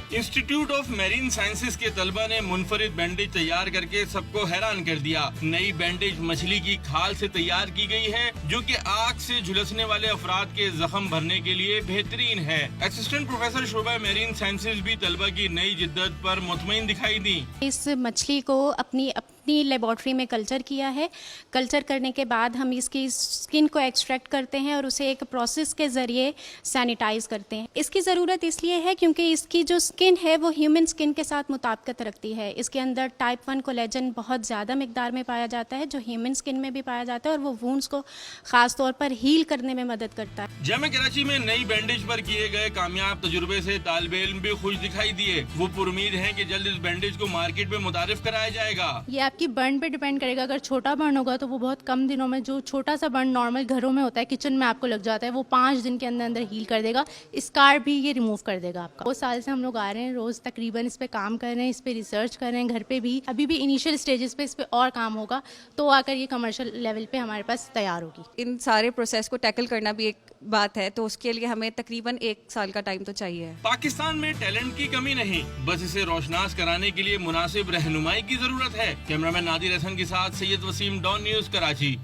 Institute of marine sciences के तलबा ने मुनफरिद बैंडेज तैयार करके सबको हैरान कर दिया। नई बैंडेज मछली की खाल से तैयार की गई है, जो कि आग से झुलसने वाले अफराद के जख्म भरने के लिए बेहतरीन है। असिस्टेंट प्रोफेसर शोबा मैरीन साइंसेज भी तलबा की नई जिद्दत पर मुतमईन दिखाई दी। इस मछली को अपनी लेबोरेटरी में कल्चर किया है। कल्चर करने के बाद हम इसकी स्किन को एक्सट्रैक्ट करते हैं और उसे एक प्रोसेस के ज़रिए सैनिटाइज करते हैं। इसकी ज़रूरत इसलिए है क्योंकि इसकी जो स्किन है वो ह्यूमन स्किन के साथ मुताबिकत रखती है। इसके अंदर टाइप 1 कोलेजन बहुत ज़्यादा मिकदार में पाया जाता है, जो ह्यूमन स्किन में भी पाया जाता है, और वो वुंड्स को ख़ास तौर पर हील करने में मदद करता है। जामिया कराची में नई बैंडेज पर किए गए कामयाब तजुर्बे से तालिबे इल्म भी खुश दिखाई दिए। वो पुरुमीद हैं कि जल्द इस बैंडेज को मार्केट में मुतारिफ कराया जाएगा। ये आपकी बर्न पे डिपेंड करेगा। अगर छोटा बर्न होगा तो वो बहुत कम दिनों में, जो छोटा सा बर्न नॉर्मल घरों में होता है, किचन में आपको लग जाता है, वो 5 दिन के अंदर अंदर हील कर देगा। स्कार भी ये रिमूव कर देगा आपका। 2 साल से हम लोग आ रहे हैं, रोज तकरीबन इस पे काम कर रहे हैं, इस पे रिसर्च कर रहे हैं। घर पे भी अभी भी इनिशियल स्टेजेस पे इस पे और काम होगा, तो आकर ये कमर्शियल लेवल पे हमारे पास तैयार होगी। इन सारे प्रोसेस को टैकल करना भी एक बात है, तो उसके लिए हमें तकरीबन 1 साल का टाइम तो चाहिए। पाकिस्तान में टैलेंट की कमी नहीं, बस इसे रोशनास कराने के लिए मुनासिब रहनुमाई की जरूरत है। कैमरामैन नादिर हसन के साथ सैयद वसीम, डॉन न्यूज़, कराची।